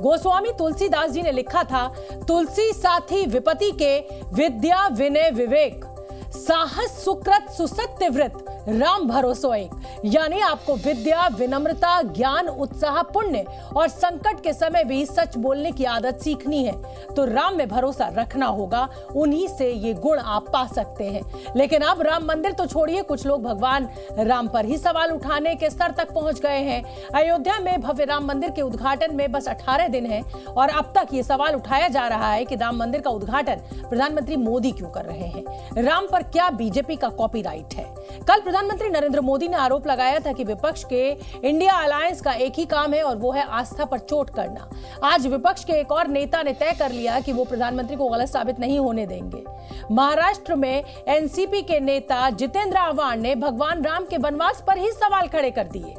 गोस्वामी तुलसीदास जी ने लिखा था, तुलसी साथी विपत्ति के, विद्या विनय विवेक, साहस सुकृत सुसत्य व्रत, राम भरोसो एक। यानी आपको विद्या, विनम्रता, ज्ञान, उत्साह, पुण्य और संकट के समय भी सच बोलने की आदत सीखनी है तो राम में भरोसा रखना होगा। उन्हीं से ये गुण आप पा सकते हैं। लेकिन अब राम मंदिर तो छोड़िए, कुछ लोग भगवान राम पर ही सवाल उठाने के स्तर तक पहुंच गए हैं। अयोध्या में भव्य राम मंदिर के उद्घाटन में बस 18 दिन है और अब तक ये सवाल उठाया जा रहा है कि राम मंदिर का उद्घाटन प्रधानमंत्री मोदी क्यों कर रहे हैं? राम पर क्या बीजेपी का कॉपीराइट है? कल प्रधानमंत्री नरेंद्र मोदी ने आरोप लगाया था कि विपक्ष के इंडिया अलायंस का एक ही काम है और वो है आस्था पर चोट करना। आज विपक्ष के एक और नेता ने तय कर लिया कि वो प्रधानमंत्री को गलत साबित नहीं होने देंगे। महाराष्ट्र में एनसीपी के नेता जितेंद्र आव्हाड ने भगवान राम के वनवास पर ही सवाल खड़े कर दिए।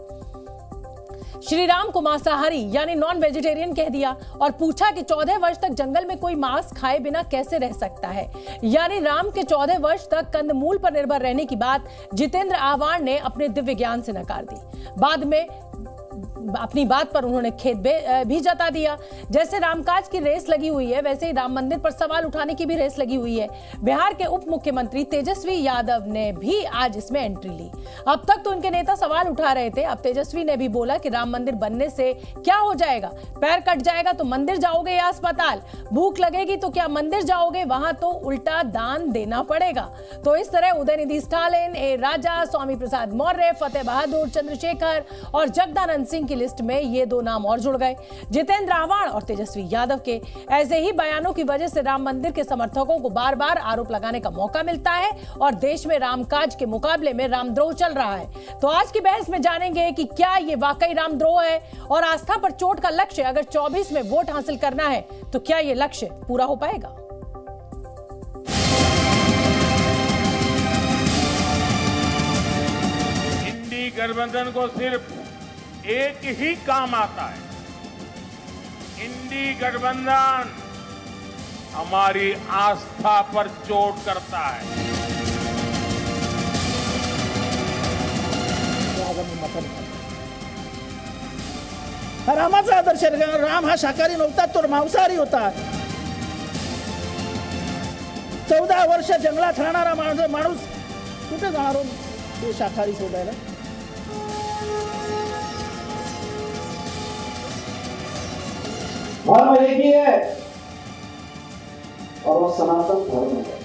श्री राम को मांसाहारी यानी नॉन वेजिटेरियन कह दिया और पूछा कि 14 वर्ष तक जंगल में कोई मांस खाए बिना कैसे रह सकता है। यानी राम के 14 वर्ष तक कंदमूल पर निर्भर रहने की बात जितेंद्र आव्हाड ने अपने दिव्य ज्ञान से नकार दी। बाद में अपनी बात पर उन्होंने खेद भी जता दिया। जैसे रामकाज की रेस लगी हुई है, वैसे ही राम मंदिर पर सवाल उठाने की भी रेस लगी हुई है। बिहार के उप मुख्यमंत्री तेजस्वी यादव ने भी आज इसमें एंट्री ली। अब तक तो उनके नेता सवाल उठा रहे थे, अब तेजस्वी ने भी बोला कि राम मंदिर बनने से क्या हो जाएगा? पैर कट जाएगा तो मंदिर जाओगे या अस्पताल? भूख लगेगी तो क्या मंदिर जाओगे? वहां तो उल्टा दान देना पड़ेगा। तो इस तरह उदयनिधि स्टालिन, ए राजा, स्वामी प्रसाद मौर्य, फतेह बहादुर, चंद्रशेखर और जगदानंद सिंह की लिस्ट में ये दो नाम और जुड़ गए, जितेंद्र आव्हाड और तेजस्वी यादव के। ऐसे ही बयानों की वजह से राम मंदिर के समर्थकों को बार बार आरोप लगाने का मौका मिलता है और देश में रामकाज के मुकाबले में रामद्रोह चल रहा है। तो आज की बहस में जानेंगे कि क्या ये वाकई रामद्रोह है और आस्था पर चोट का लक्ष्य अगर 24 में वोट हासिल करना है तो क्या ये लक्ष्य पूरा हो पाएगा? इंडी गठबंधन को सिर्फ एक ही काम आता है। इंडी गठबंधन हमारी आस्था पर चोट करता है। रामाचा आदर्श राम हा शाकाहारी नव्हता, तो मांसाहारी होता। 14 वर्ष जंगलात राहणारा माणूस कुठे जाणार हो शाकाहारी शोधायला? धर्म एक ही है और वो सनातन धर्म है।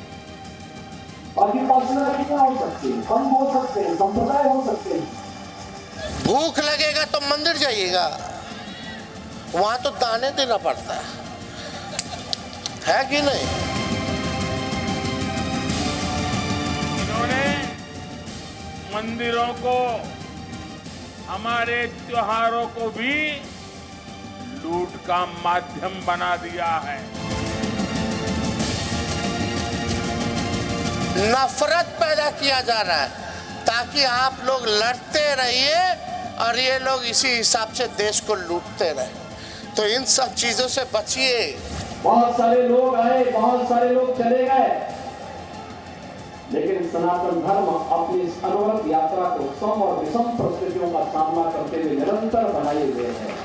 बाकी पर्सनैलिटी हो सकती है, कम हो सकते हैं, संप्रदाय हो सकते हैं। भूख लगेगा तो मंदिर जाइएगा, वहां तो दाने देना पड़ता है कि नहीं? इन्होंने मंदिरों को, हमारे त्योहारों को भी लूट का माध्यम बना दिया है। नफरत पैदा किया जा रहा है ताकि आप लोग लड़ते रहिए और ये लोग इसी हिसाब से देश को लूटते रहे। तो इन सब चीजों से बचिए। बहुत सारे लोग आए, बहुत सारे लोग चले गए, लेकिन सनातन धर्म अपनी इस अनवरत यात्रा को सम और विषम परिस्थितियों का सामना करते हुए निरंतर बनाए हुए है।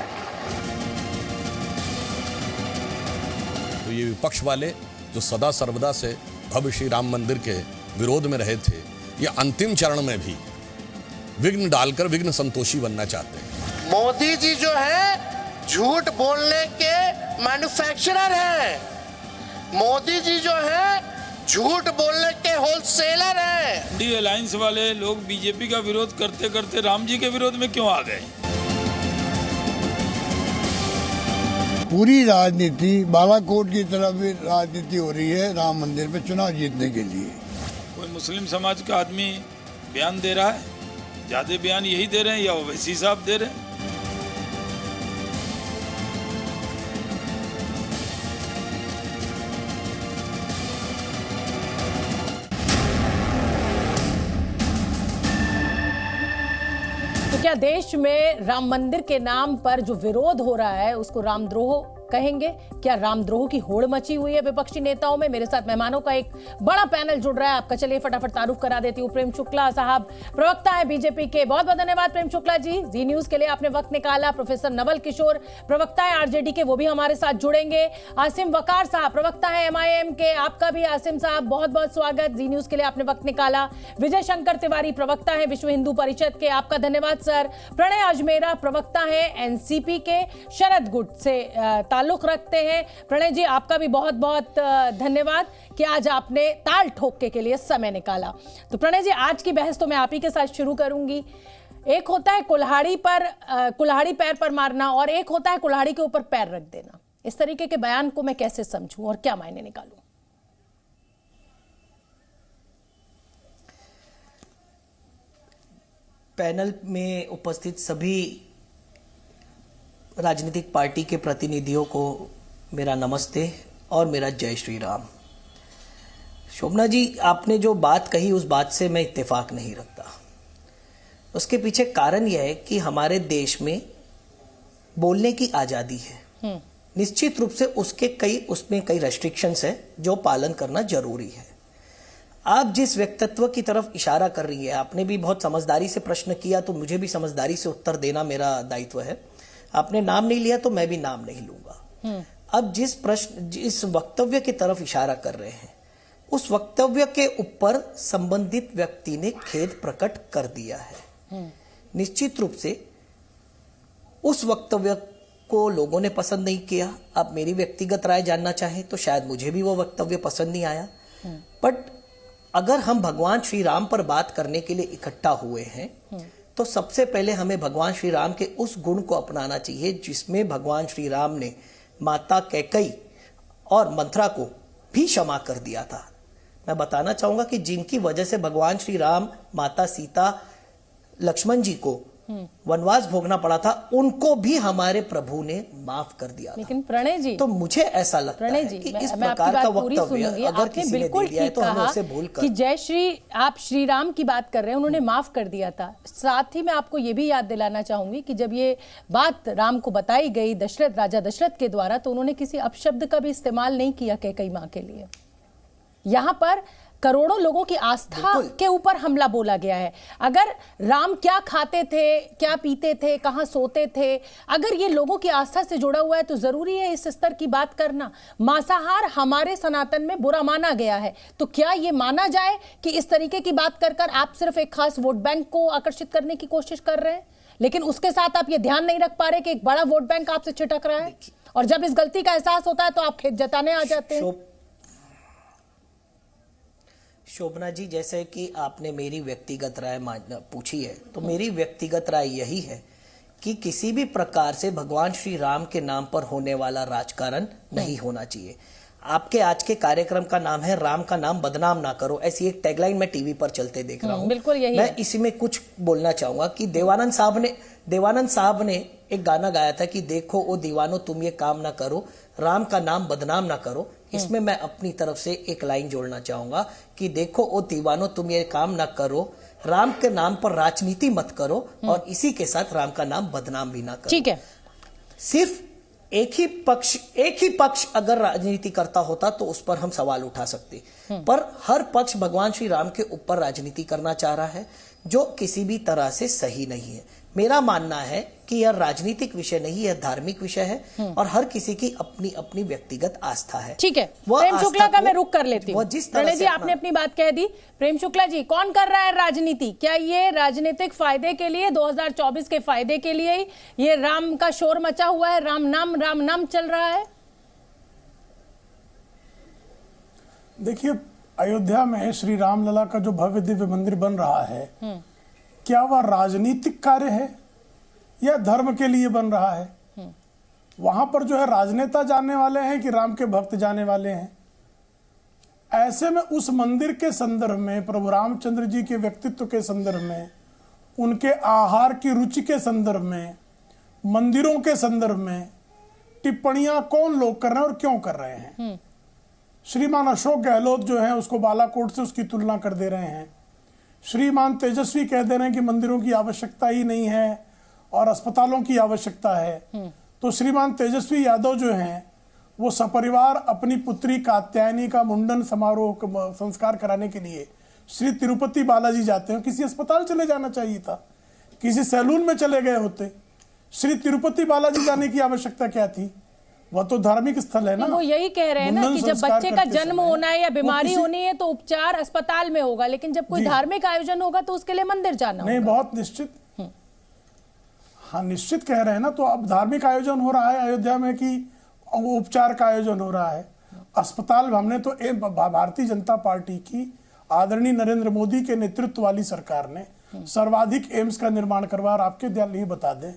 तो ये विपक्ष वाले जो सदा सर्वदा से भव्य श्री राम मंदिर के विरोध में रहे थे, ये अंतिम चरण में भी विघ्न डालकर विघ्न संतोषी बनना चाहते हैं। मोदी जी जो है झूठ बोलने के मैन्युफैक्चरर हैं। मोदी जी जो है झूठ बोलने के होलसेलर हैं। इंडिया अलायंस वाले लोग बीजेपी का विरोध करते करते राम जी के विरोध में क्यों आ गए? पूरी राजनीति बालाकोट की तरफ भी राजनीति हो रही है राम मंदिर पे चुनाव जीतने के लिए। कोई मुस्लिम समाज का आदमी बयान दे रहा है, ज्यादा बयान यही दे रहे हैं या ओवैसी साहब दे रहे हैं? क्या देश में राम मंदिर के नाम पर जो विरोध हो रहा है उसको रामद्रोह कहेंगे क्या रामद्रोह की होड़ मची हुई है विपक्षी नेताओं में? मेरे साथ मेहमानों का एक बड़ा पैनल जुड़ रहा है आपका, चलिए फटाफट तारुफ करा देती हूँ। प्रेम शुक्ला साहब प्रवक्ता है बीजेपी के, बहुत बहुत धन्यवाद प्रेम शुक्ला जी, जी न्यूज के लिए आपने वक्त निकाला। प्रोफेसर नवल किशोर प्रवक्ता है आरजेडी के, वो भी हमारे साथ जुड़ेंगे। आसिम वकार साहब प्रवक्ता है एमआईएम के, आपका भी आसिम साहब बहुत बहुत स्वागत, जी न्यूज के लिए आपने वक्त निकाला। विजय शंकर तिवारी प्रवक्ता है विश्व हिंदू परिषद के, आपका धन्यवाद सर। प्रणय अजमेरा प्रवक्ता है एनसीपी के, शरद गुट से ताल्लुक रखते हैं। प्रणय जी आपका भी बहुत बहुत धन्यवाद कि आज आपने ताल ठोके के लिए समय निकाला। तो प्रणय जी आज की बहस तो मैं आप ही के साथ शुरू करूंगी। एक होता है कुल्हाड़ी पैर पर मारना और एक होता है कुल्हाड़ी के ऊपर पैर रख देना। इस तरीके के बयान को मैं कैसे समझूं और क्या मायने निकालूं? पैनल में उपस्थित सभी राजनीतिक पार्टी के प्रतिनिधियों को मेरा नमस्ते और मेरा जय श्री राम। शोभना जी, आपने जो बात कही उस बात से मैं इत्तेफाक नहीं रखता। उसके पीछे कारण यह है कि हमारे देश में बोलने की आज़ादी है, निश्चित रूप से उसमें कई रेस्ट्रिक्शंस है जो पालन करना जरूरी है। आप जिस व्यक्तित्व की तरफ इशारा कर रही है, आपने भी बहुत समझदारी से प्रश्न किया तो मुझे भी समझदारी से उत्तर देना मेरा दायित्व है। आपने नाम नहीं लिया तो मैं भी नाम नहीं लूंगा। अब जिस वक्तव्य की तरफ इशारा कर रहे हैं उस वक्तव्य के ऊपर संबंधित व्यक्ति ने खेद प्रकट कर दिया है। निश्चित रूप से उस वक्तव्य को लोगों ने पसंद नहीं किया। अब मेरी व्यक्तिगत राय जानना चाहे तो शायद मुझे भी वो वक्तव्य पसंद नहीं आया, बट अगर हम भगवान श्री राम पर बात करने के लिए इकट्ठा हुए हैं तो सबसे पहले हमें भगवान श्री राम के उस गुण को अपनाना चाहिए जिसमें भगवान श्री राम ने माता कैकेयी और मंथरा को भी क्षमा कर दिया था। मैं बताना चाहूंगा कि जिनकी वजह से भगवान श्री राम, माता सीता, लक्ष्मण जी को वनवास भोगना पड़ा था, उनको भी हमारे प्रभु ने माफ कर दिया। लेकिन प्रणय जी, तो मुझे ऐसा लगता है कि इस प्रकार का वक्तव्य अगर किसी ने दे दिया है तो हमें उसे भूल कर कि आप श्री राम की बात कर रहे हैं, उन्होंने माफ कर दिया था। साथ ही मैं आपको ये भी याद दिलाना चाहूंगी कि जब ये बात राम को बताई गई राजा दशरथ के द्वारा, तो उन्होंने किसी अपशब्द का भी इस्तेमाल नहीं किया कैकेयी मां के लिए। यहाँ पर करोड़ों लोगों की आस्था के ऊपर हमला बोला गया है। अगर राम क्या खाते थे, क्या पीते थे, कहां सोते थे, अगर ये लोगों की आस्था से जुड़ा हुआ है तो जरूरी है इस स्तर की बात करना। मांसाहार हमारे सनातन में बुरा माना गया है, तो क्या ये माना जाए कि इस तरीके की बात कर आप सिर्फ एक खास वोट बैंक को आकर्षित करने की कोशिश कर रहे हैं, लेकिन उसके साथ आप ये ध्यान नहीं रख पा रहे कि एक बड़ा वोट बैंक आपसे छिटक रहा है, और जब इस गलती का एहसास होता है तो आप खेत जताने आ जाते हैं। शोभना जी, जैसे कि आपने मेरी व्यक्तिगत राय पूछी है, तो मेरी व्यक्तिगत राय यही है कि किसी भी प्रकार से भगवान श्री राम के नाम पर होने वाला राजकारण नहीं होना चाहिए। आपके आज के कार्यक्रम का नाम है राम का नाम बदनाम ना करो, ऐसी एक टैगलाइन मैं टीवी पर चलते देख रहा हूँ। बिल्कुल यही मैं इसी में कुछ बोलना चाहूंगा कि देवानंद साहब ने एक गाना गाया था कि देखो ओ दीवानो तुम ये काम ना करो, राम का नाम बदनाम ना करो। इसमें मैं अपनी तरफ से एक लाइन जोड़ना चाहूंगा कि देखो ओ दीवानो तुम ये काम ना करो, राम के नाम पर राजनीति मत करो और इसी के साथ राम का नाम बदनाम भी ना करो। ठीक है, सिर्फ एक ही पक्ष अगर राजनीति करता होता तो उस पर हम सवाल उठा सकते, पर हर पक्ष भगवान श्री राम के ऊपर राजनीति करना चाह रहा है, जो किसी भी तरह से सही नहीं है। मेरा मानना है कि यह राजनीतिक विषय नहीं, यह धार्मिक विषय है और हर किसी की अपनी अपनी व्यक्तिगत आस्था है। ठीक है, प्रेम शुक्ला का मैं रुक कर लेती हूँ। प्रणय जी, आपने अपनी बात कह दी। प्रेम शुक्ला जी, कौन कर रहा है राजनीति? क्या ये राजनीतिक फायदे के लिए, 2024 के फायदे के लिए ही ये राम का शोर मचा हुआ है, राम नाम चल रहा है? देखिए, अयोध्या में श्री रामलला का जो भव्य दिव्य मंदिर बन रहा है, क्या वह राजनीतिक कार्य है या धर्म के लिए बन रहा है? वहां पर जो है राजनेता जाने वाले हैं कि राम के भक्त जाने वाले हैं? ऐसे में उस मंदिर के संदर्भ में, प्रभु रामचंद्र जी के व्यक्तित्व के संदर्भ में, उनके आहार की रुचि के संदर्भ में, मंदिरों के संदर्भ में टिप्पणियां कौन लोग कर रहे हैं और क्यों कर रहे हैं? श्रीमान अशोक गहलोत जो है उसको बालाकोट से उसकी तुलना कर दे रहे हैं। श्रीमान तेजस्वी कह दे रहे हैं कि मंदिरों की आवश्यकता ही नहीं है और अस्पतालों की आवश्यकता है। तो श्रीमान तेजस्वी यादव जो हैं वो सपरिवार अपनी पुत्री कात्यायनी का मुंडन समारोह संस्कार कराने के लिए श्री तिरुपति बालाजी जाते हैं, किसी अस्पताल चले जाना चाहिए था, किसी सैलून में चले गए होते। श्री तिरुपति बालाजी जाने की आवश्यकता क्या थी? वह तो धार्मिक स्थल है ना। वो यही कह रहे हैं ना कि जब बच्चे का जन्म होना है या बीमारी होनी है तो उपचार अस्पताल में होगा, लेकिन जब कोई धार्मिक आयोजन होगा तो उसके लिए मंदिर जाना नहीं, होगा। बहुत निश्चित, हाँ निश्चित कह रहे हैं ना। तो अब धार्मिक आयोजन हो रहा है अयोध्या में कि उपचार का आयोजन हो रहा है? अस्पताल हमने तो भारतीय जनता पार्टी की आदरणीय नरेंद्र मोदी के नेतृत्व वाली सरकार ने सर्वाधिक एम्स का निर्माण करवाया। और आपके लिए बता दें,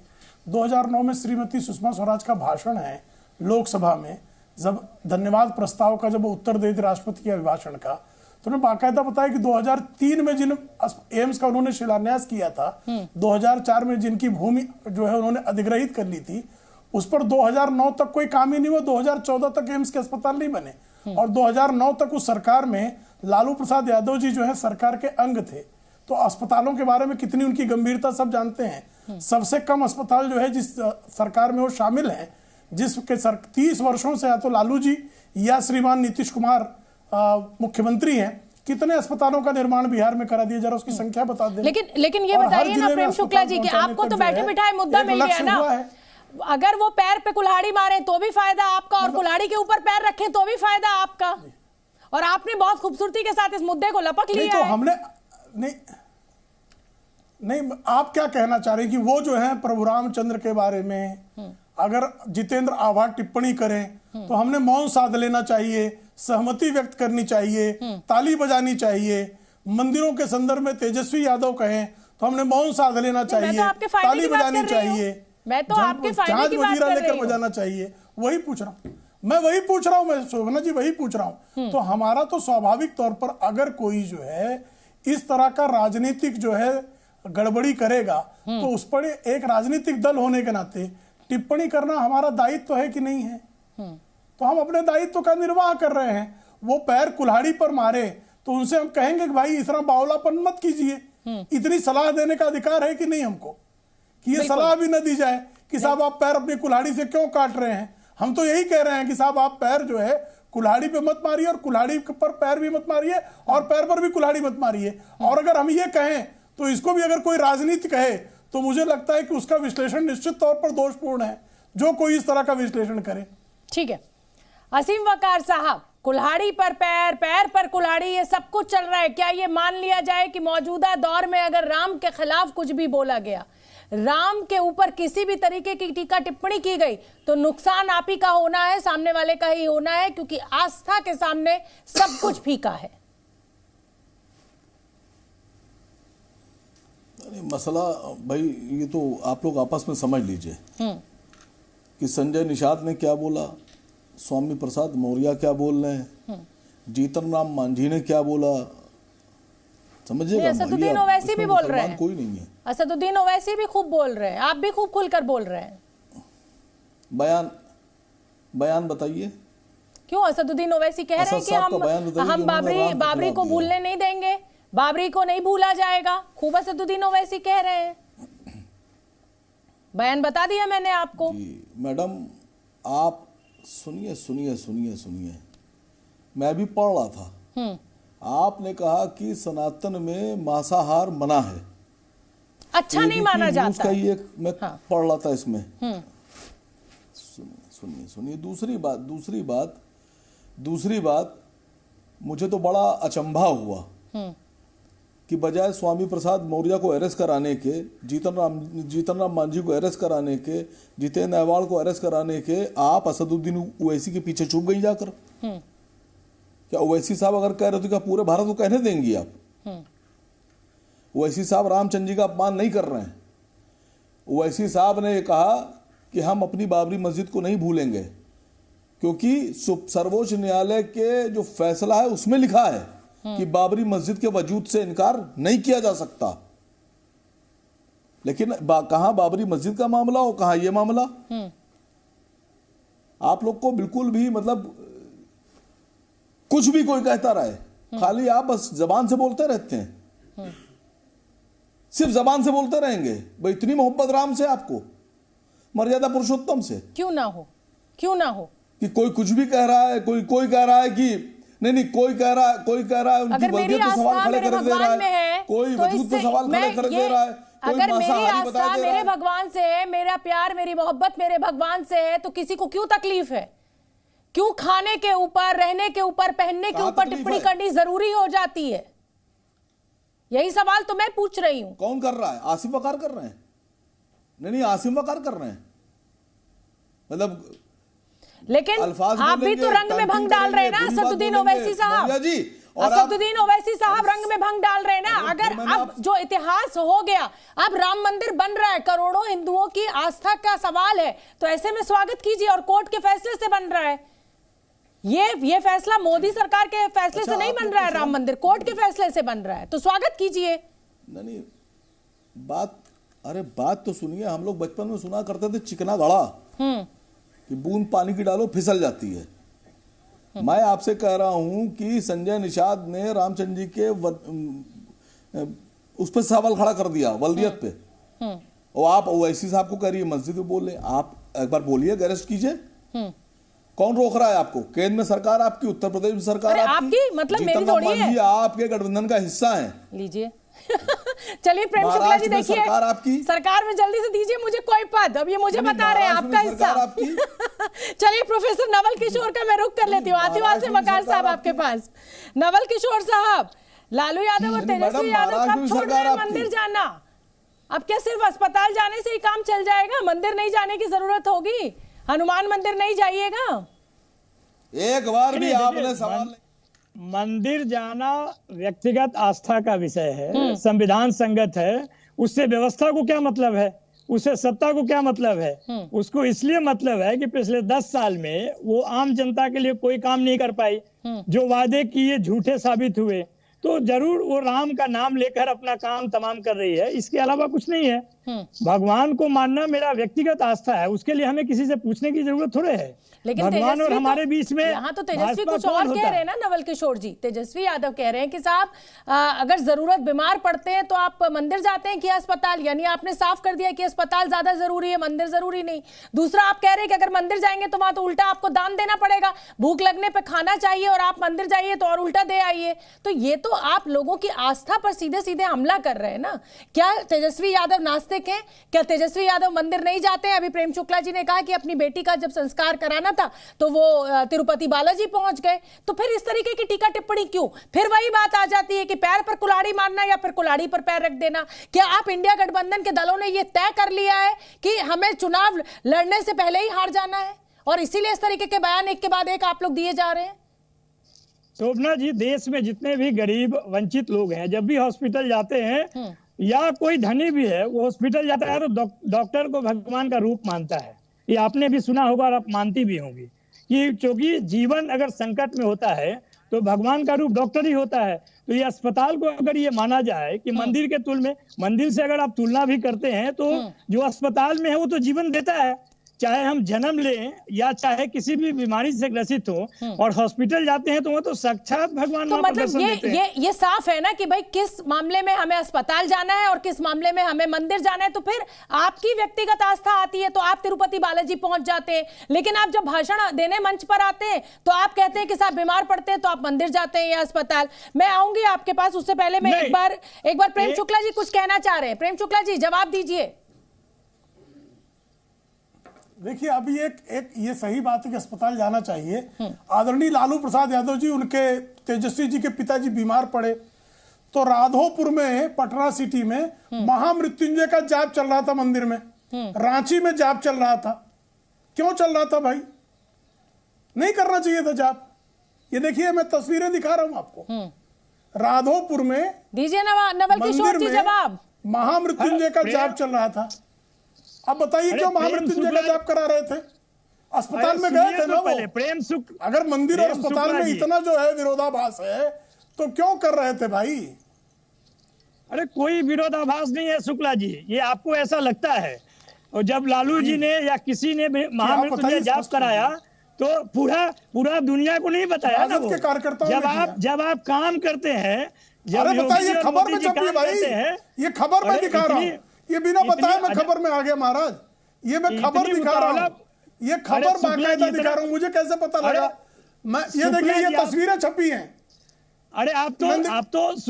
2009 में श्रीमती सुषमा स्वराज का भाषण है लोकसभा में, जब धन्यवाद प्रस्ताव का जब उत्तर दे थे राष्ट्रपति के अभिभाषण का, तो उन्होंने बाकायदा बताया कि 2003 में जिन एम्स का उन्होंने शिलान्यास किया था, 2004 में जिनकी भूमि जो है उन्होंने अधिग्रहित कर ली थी, उस पर 2009 तक कोई काम ही नहीं हुआ। 2014 तक एम्स के अस्पताल नहीं बने और 2009 तक उस सरकार में लालू प्रसाद यादव जी जो है सरकार के अंग थे। तो अस्पतालों के बारे में कितनी उनकी गंभीरता सब जानते हैं। सबसे कम अस्पताल जो है जिस सरकार में वो शामिल है, जिसके 30 वर्षों से या तो लालू जी या श्रीमान नीतीश कुमार मुख्यमंत्री हैं, कितने अस्पतालों का निर्माण बिहार में करा दिया, जरा उसकी संख्या बता दें। लेकिन ये बताइए ना प्रेम शुक्ला जी कि आपको तो बैठे बिठाए मुद्दा मिल गया ना। अगर वो पैर पे कुल्हाड़ी मारे तो भी फायदा आपका और कुल्हाड़ी के ऊपर पैर रखें तो भी फायदा आपका। और आपने बहुत खूबसूरती के साथ इस मुद्दे को लपक लिया तो है। हमने नहीं, आप क्या कहना चाह रहे हैं कि वो जो है प्रभु रामचंद्र के बारे में अगर जितेंद्र आभा टिप्पणी करें तो हमने मौन साध लेना चाहिए, सहमति व्यक्त करनी चाहिए, ताली बजानी चाहिए। मंदिरों के संदर्भ में तेजस्वी यादव कहें तो हमने मौन साध लेना चाहिए, ताली बजानी चाहिए, मैं तो आपके फायदे की बात कर रही हूं। लेकर बजाना चाहिए। वही पूछ रहा हूं मैं, शोभना जी वही पूछ रहा हूं। तो हमारा तो स्वाभाविक तौर पर अगर कोई जो है इस तरह का राजनीतिक जो है गड़बड़ी करेगा तो उस पर एक राजनीतिक दल होने के नाते टिप्पणी करना हमारा दायित्व है कि नहीं है? तो हम अपने दायित्व का निर्वाह कर रहे हैं। वो पैर कुल्हाड़ी पर मारे तो उनसे हम कहेंगे कि भाई इतना बावलापन मत कीजिए। इतनी सलाह देने का अधिकार है कि नहीं हमको, कि ये सलाह भी न दी जाए कि साहब आप पैर अपनी कुल्हाड़ी से क्यों काट रहे हैं। हम तो यही कह रहे हैं कि साहब आप पैर जो है कुल्हाड़ी पे मत मारिए और कुल्हाड़ी पर पैर भी मत मारिए और पैर पर भी कुल्हाड़ी मत मारिए। और अगर हम ये कहें तो इसको भी अगर कोई राजनीति कहे तो मुझे लगता है कि उसका विश्लेषण निश्चित तौर पर दोषपूर्ण है, जो कोई इस तरह का विश्लेषण करे। ठीक है असीम वकार साहब, कुल्हाड़ी पर पैर, पैर पर कुल्हाड़ी, ये सब कुछ चल रहा है। क्या ये मान लिया जाए कि मौजूदा दौर में अगर राम के खिलाफ कुछ भी बोला गया, राम के ऊपर किसी भी तरीके की टीका टिप्पणी की गई तो नुकसान आप ही का होना है, सामने वाले का ही होना है, क्योंकि आस्था के सामने सब कुछ फीका है? मसला भाई ये तो आप लोग आपस में समझ लीजिए कि संजय निषाद ने क्या बोला, स्वामी प्रसाद मौर्य क्या बोल रहे हैं, जीतन राम मांझी ने क्या बोला, समझिएगा। असदुद्दीन ओवैसी भी बोल रहे हैं, कोई नहीं है। असदुद्दीन ओवैसी भी खूब बोल रहे हैं, आप भी खूब खुलकर बोल रहे हैं। बयान बताइए। क्यों असदुद्दीन ओवैसी कह रहे हैं कि हम बाबरी को भूलने नहीं देंगे, बाबरी को नहीं भूला जाएगा, खूब असदुद्दीन ओवैसी कह रहे हैं। बयान बता दिया मैंने आपको। मैडम आप सुनिए, मैं भी पढ़ रहा था। आपने कहा कि सनातन में मांसाहार मना है, अच्छा नहीं माना जाता है। ये मैं पढ़ रहा था इसमें। सुनिए दूसरी बात मुझे तो बड़ा अचंभा हुआ कि बजाय स्वामी प्रसाद मौर्य को अरेस्ट कराने के, जीतन राम मांझी को अरेस्ट कराने के, जितेंद्र अहवाल को अरेस्ट कराने के, आप असदुद्दीन ओवैसी के पीछे छुप गई जाकर। क्या ओवैसी साहब अगर कह रहे तो क्या पूरे भारत को कहने देंगी आप? ओवैसी साहब रामचंद्र जी का अपमान नहीं कर रहे हैं। ओवैसी साहब ने कहा कि हम अपनी बाबरी मस्जिद को नहीं भूलेंगे, क्योंकि सर्वोच्च न्यायालय के जो फैसला है उसमें लिखा है कि बाबरी मस्जिद के वजूद से इनकार नहीं किया जा सकता। लेकिन कहां बाबरी मस्जिद का मामला और कहां यह मामला। आप लोग को बिल्कुल भी मतलब कुछ भी कोई कहता रहे, खाली आप बस जबान से बोलते रहते हैं, सिर्फ जबान से बोलते रहेंगे। भाई इतनी मोहब्बत राम से आपको, मर्यादा पुरुषोत्तम से, क्यों ना हो कि कोई कुछ भी कह रहा है, कोई कह रहा है कि नहीं, कोई कह रहा है उनकी वल्दियत पे सवाल खड़े कर दे रहा है, कोई वजूद पे सवाल खड़े कर दे रहा है, अगर मेरी आस्था मेरे भगवान से है, मेरा प्यार मेरी मोहब्बत मेरे भगवान से है, तो किसी को क्यों तकलीफ है? क्यों खाने के ऊपर, रहने के ऊपर, पहनने के ऊपर टिप्पणी करनी जरूरी हो जाती है? यही सवाल तो मैं पूछ रही हूं। कौन कर रहा है? आसिफ वकार कर रहे हैं? नहीं, आसिफ वकार कर रहे हैं। मतलब लेकिन आप भी तो रंग में भंग डाल रहे हैं ना असदुद्दीन ओवैसी साहब। असदुद्दीन ओवैसी साहब रंग में भंग डाल रहे हैं ना। अगर अब जो इतिहास हो गया, अब राम मंदिर बन रहा है, करोड़ों हिंदुओं की आस्था का सवाल है, तो ऐसे में स्वागत कीजिए। और कोर्ट के फैसले से बन रहा है ये फैसला, मोदी सरकार के फैसले से नहीं बन रहा है राम मंदिर, कोर्ट के फैसले से बन रहा है, तो स्वागत कीजिए। नहीं, बात तो सुनिए। हम लोग बचपन में सुना करते थे चिकना घड़ा, कि बूंद पानी की डालो फिसल जाती है। मैं आपसे कह रहा हूं कि संजय निषाद ने रामचंद्र जी के उस पर सवाल खड़ा कर दिया, वल्दियत पे, और आप ओवैसी साहब को कह रही है मस्जिद में बोले। आप एक बार बोलिए, अरेस्ट कीजिए। कौन रोक रहा है आपको? केंद्र में सरकार आपकी, उत्तर प्रदेश में सरकार आपकी, मतलब मेरी थोड़ी है। आपके गठबंधन का हिस्सा है। लीजिए चलिए प्रेम शुक्ला जी, देखिए सरकार में जल्दी से दीजिए मुझे कोई पद। अब ये मुझे बता रहे हैं आपका हिस्सा। चलिए प्रोफेसर नवल किशोर का मैं रुख कर लेती हूँ। आदिवासी से वकार साहब आपके पास। नवल किशोर साहब, लालू यादव और तेजस्वी यादव कब छोड़ रहे हैं मंदिर जाना? अब क्या सिर्फ अस्पताल जाने से ही काम चल जाएगा? मंदिर नहीं जाने की जरूरत होगी? हनुमान मंदिर नहीं जाइएगा? एक बार भी आपने सवाल, मंदिर जाना व्यक्तिगत आस्था का विषय है, संविधान संगत है। उससे व्यवस्था को क्या मतलब है? उससे सत्ता को क्या मतलब है? उसको इसलिए मतलब है कि पिछले 10 साल में वो आम जनता के लिए कोई काम नहीं कर पाई, जो वादे किए झूठे साबित हुए। तो जरूर वो राम का नाम लेकर अपना काम तमाम कर रही है, इसके अलावा कुछ नहीं है। भगवान को मानना मेरा व्यक्तिगत आस्था है, उसके लिए हमें किसी से पूछने की जरूरत थोड़े है। लेकिन भगवान और हमारे बीच में यहाँ तो तेजस्वी कुछ और कह रहे हैं ना नवल किशोर जी। तेजस्वी यादव कह रहे हैं कि साहब अगर जरूरत बीमार पड़ते हैं तो आप मंदिर जाते हैं कि अस्पताल? यानी आपने साफ कर दिया कि अस्पताल ज्यादा जरूरी है, मंदिर जरूरी नहीं। दूसरा आप कह रहे हैं कि अगर मंदिर जाएंगे तो वहां तो उल्टा आपको दान देना पड़ेगा, भूख लगने पर खाना चाहिए, और आप मंदिर जाइए तो और उल्टा दे आइए। तो ये तो आप लोगों की आस्था पर सीधे सीधे हमला कर रहे हैं ना। क्या तेजस्वी यादव नास्तिक हैं? क्या तेजस्वी यादव मंदिर नहीं जाते हैं? अभी प्रेम शुक्ला जी ने कहा कि अपनी बेटी का जब संस्कार कराना था तो वो तिरुपति बालाजी पहुंच गए। तो फिर इस तरीके की टीका टिप्पणी क्यों? फिर वही बात आ जाती है कि पैर पर कुल्हाड़ी मारना या फिर कुल्हाड़ी पर पैर रख देना। क्या आप इंडिया गठबंधन के दलों ने ये तय कर लिया है कि हमें चुनाव लड़ने से पहले ही हार जाना है, और इसीलिए इस तरीके के बयान एक के बाद एक आप लोग दिए जा रहे हैं? शोभना जी, देश में जितने भी गरीब वंचित लोग हैं, जब भी हॉस्पिटल जाते हैं या कोई धनी भी है वो हॉस्पिटल जाता है तो डॉक्टर को भगवान का रूप मानता है। ये आपने भी सुना होगा और आप मानती भी होंगी कि क्योंकि जीवन अगर संकट में होता है तो भगवान का रूप डॉक्टर ही होता है। तो ये अस्पताल को अगर ये माना जाए कि मंदिर के तुल में, मंदिर से अगर आप तुलना भी करते हैं तो जो अस्पताल में है वो तो जीवन देता है, चाहे हम जन्म लें या चाहे किसी भी बीमारी से ग्रसित हो, और हॉस्पिटल जाते हैं तो वो तो साक्षात भगवान। तो मतलब ये साफ है ना कि भाई किस मामले में हमें अस्पताल जाना है और किस मामले में हमें मंदिर जाना है। तो फिर आपकी व्यक्तिगत आस्था आती है तो आप तिरुपति बालाजी पहुंच जाते हैं, लेकिन आप जब भाषण देने मंच पर आते हैं तो आप कहते हैं कि साहब बीमार पड़ते हैं तो आप मंदिर जाते हैं या अस्पताल। मैं आऊंगी आपके पास, उससे पहले मैं एक बार प्रेम शुक्ला जी कुछ कहना चाह रहे हैं। प्रेम शुक्ला जी जवाब दीजिए। देखिए, अभी एक ये सही बात है कि अस्पताल जाना चाहिए। आदरणीय लालू प्रसाद यादव जी, उनके तेजस्वी जी के पिताजी बीमार पड़े तो राधोपुर में, पटना सिटी में महामृत्युंजय का जाप चल रहा था मंदिर में, रांची में जाप चल रहा था। क्यों चल रहा था भाई? नहीं करना चाहिए था जाप। ये देखिए, मैं तस्वीरें दिखा रहा हूं आपको। राधोपुर में दीजिए नवल किशोर जी जवाब। महामृत्युंजय का जाप चल रहा था। अब बताइए क्यों महामृत्युंजय का जाप करा रहे थे? अस्पताल में गए थे ना वो। अगर मंदिर और अस्पताल में इतना जो है विरोधाभास है तो क्यों कर रहे थे भाई? अरे कोई विरोधाभास नहीं है शुक्ला जी, ये आपको ऐसा लगता है। और जब लालू जी ने या किसी ने महामृत्युंजय जाप कराया तो पूरा दुनिया को नहीं बताया ना वो। जब आप काम करते हैं, अरे बताइए, खबर में छपी भाई, ये खबर में दिखा रहा हूँ। ये बिना बताए मैं खबर में आ गया महाराज, ये मैं खबर दिखा रहा हूँ। ये खबर बाकायदा दिखा रहा हूं, मुझे कैसे पता लगा? मैं ये देखिए, ये तस्वीरें छपी हैं। अरे आप तो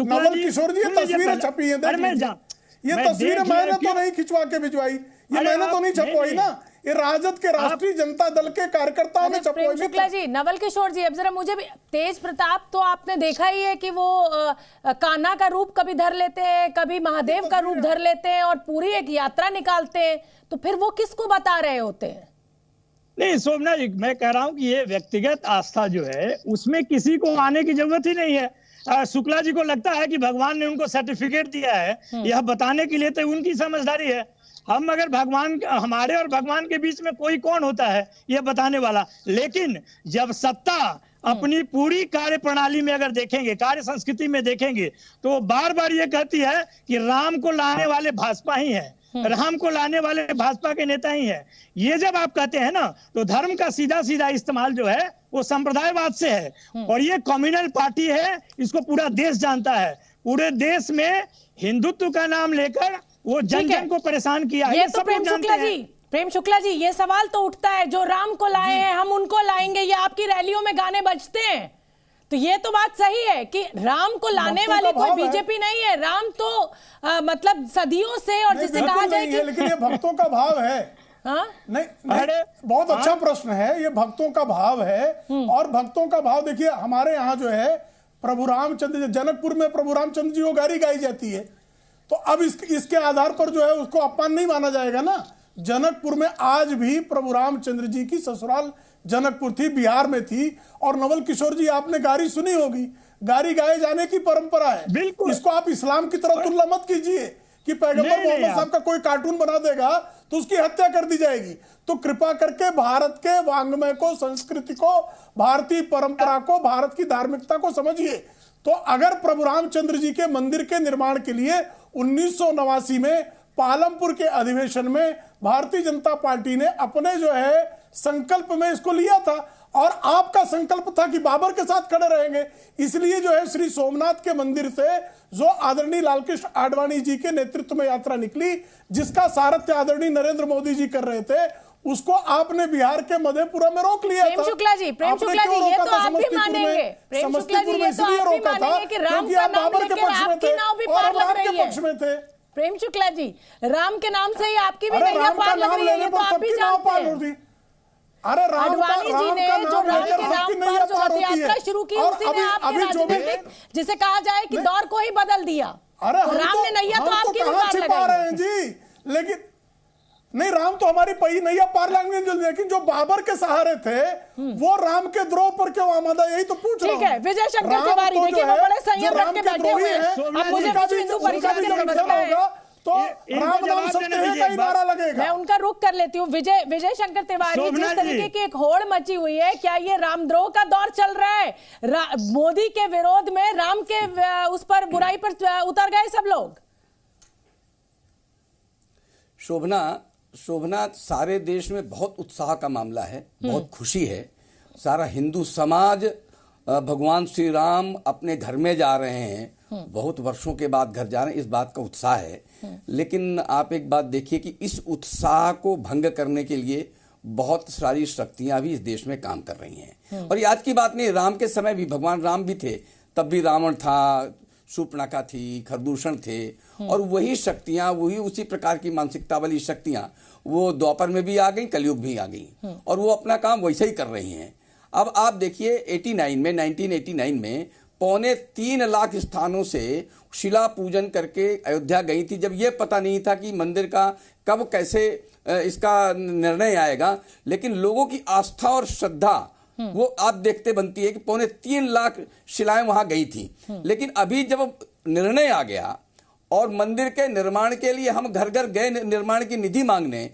नवल किशोर जी, ये तस्वीरें छपी हैं, ये तस्वीरें मैंने तो नहीं खिंचवा के भिजवाई, ये मैंने तो नहीं छपवाई ना, ये राजद के राष्ट्रीय जनता दल के कार्यकर्ताओं ने छपवाई। प्रेम शुक्ला जी, नवल किशोर जी, अब जरा मुझे भी, तेज प्रताप तो आपने देखा ही है कि वो कान्हा का रूप कभी धर लेते हैं, कभी महादेव का रूप धर लेते हैं और पूरी एक यात्रा निकालते हैं, तो फिर वो किसको बता रहे होते हैं? नहीं शोभना जी, मैं कह रहा हूं कि ये व्यक्तिगत आस्था जो है उसमें किसी को आने की जरूरत ही नहीं है। शुक्ला जी को लगता है कि भगवान ने उनको सर्टिफिकेट दिया है, यह बताने के लिए, तो उनकी समझदारी है। हम अगर भगवान, हमारे और भगवान के बीच में कोई कौन होता है यह बताने वाला? लेकिन जब सत्ता अपनी पूरी कार्य प्रणाली में अगर देखेंगे, कार्य संस्कृति में देखेंगे, तो बार बार ये कहती है कि राम को लाने वाले भाजपा ही है, राम को लाने वाले भाजपा के नेता ही है। ये जब आप कहते हैं ना, तो धर्म का सीधा सीधा इस्तेमाल जो है वो संप्रदायवाद से है, और ये कम्युनल पार्टी है, इसको पूरा देश जानता है। पूरे देश में हिंदुत्व का नाम लेकर वो जन जन को परेशान किया है। ये तो प्रेम शुक्ला जी, ये सवाल तो उठता है, जो राम को लाए हैं हम उनको लाएंगे, ये आपकी रैलियों में गाने बजते हैं, तो ये तो बात सही है कि राम को लाने वाली कोई बीजेपी नहीं है। राम तो मतलब सदियों से, और जिसे कहा जाए कि, लेकिन ये भक्तों का भाव है। हाँ? नहीं, बहुत अच्छा प्रश्न है, ये भक्तों का भाव है। और भक्तों का भाव देखिए, हमारे यहाँ जो है प्रभु रामचंद्र, जनकपुर में प्रभु रामचंद्र जी को गारी गाई जाती है, तो अब इसके आधार पर जो है उसको अपमान नहीं माना जाएगा ना। जनकपुर में आज भी प्रभु रामचंद्र जी की ससुराल जनकपुर थी, बिहार में थी। और नवल किशोर जी, आपने गारी सुनी होगी, गारी गाए जाने की परंपरा है। बिल्कुल, इसको आप इस्लाम की तरह तुलना मत कीजिए कि पैगंबर मोहम्मद साहब का कोई कार्टून बना देगा तो उसकी हत्या कर दी जाएगी। तो कृपा करके भारत के वांग्मय को, संस्कृति को, भारतीय परंपरा को, भारत की धार्मिकता को समझिए। तो अगर प्रभु रामचंद्र जी के मंदिर के निर्माण के लिए 1989 में पालमपुर के अधिवेशन में भारतीय जनता पार्टी ने अपने जो है संकल्प में इसको लिया था, और आपका संकल्प था कि बाबर के साथ खड़े रहेंगे, इसलिए जो है श्री सोमनाथ के मंदिर से जो आदरणीय लालकृष्ण आडवाणी जी के नेतृत्व में यात्रा निकली, जिसका सारथ्य आदरणीय नरेंद्र मोदी जी कर रहे थे, उसको आपने बिहार के मधेपुरा में रोक लिया था। प्रेम शुक्ला जी, ये तो आप भी मानेंगे, प्रेम शुक्ला जी, ये तो आप भी मानेंगे कि राम का नाम लेकर आपकी नाव भी पार लग रही है। प्रेम शुक्ला जी, राम के नाम से ही आपकी भी नैया पार लग रही है, ये तो आप भी जानते हैं। अरे आडवाणी जी ने जो राम के नाम पर जो रथ यात्रा शुरू की, उसी ने आपके राजनीतिक, जिसे कहा जाए कि दौर को ही बदल दिया। अरे राम ने नैया तो आपकी भी पार लगाई है जी, लेकिन नहीं, राम तो हमारी पई नैया पार लगाने, लेकिन जो बाबर के सहारे थे वो राम के द्रोह पर क्यों आमादा, यही तो पूछ रहा हूं। ठीक है, विजय शंकर तिवारी, देखिए वो बड़े संयम रख के बैठे हुए हैं। अब मुझे विश्व हिंदू परिषद के प्रवक्ता है, तो राम नाम सत्य है का ही नारा लगेगा। मैं उनका रुख कर लेती हूँ। विजय शंकर तिवारी, जिस तरीके की एक होड़ मची हुई है, क्या ये रामद्रोह का दौर चल रहा है? मोदी के विरोध में राम के उस पर बुराई पर उतर गए सब लोग। शोभना, सारे देश में बहुत उत्साह का मामला है, बहुत खुशी है। सारा हिंदू समाज भगवान श्री राम अपने घर में जा रहे हैं, बहुत वर्षों के बाद घर जा रहे हैं, इस बात का उत्साह है। लेकिन आप एक बात देखिए कि इस उत्साह को भंग करने के लिए बहुत सारी शक्तियां भी इस देश में काम कर रही हैं। और ये आज की बात नहीं, राम के समय भी भगवान राम भी थे, तब भी रावण था, शूर्पणखा थी, खरदूषण थे, और वही शक्तियां, वही उसी प्रकार की मानसिकता वाली शक्तियां वो द्वापर में भी आ गई, कलयुग भी आ गई, और वो अपना काम वैसे ही कर रही हैं। अब आप देखिए 1989 में 3.25 लाख स्थानों से शिला पूजन करके अयोध्या गई थी, जब ये पता नहीं था कि मंदिर का कब कैसे इसका निर्णय आएगा। लेकिन लोगों की आस्था और श्रद्धा वो आप देखते बनती है कि 3.25 लाख शिलाएं वहां गई थी। लेकिन अभी जब निर्णय आ गया और मंदिर के निर्माण के लिए हम घर घर गए निर्माण की निधि मांगने,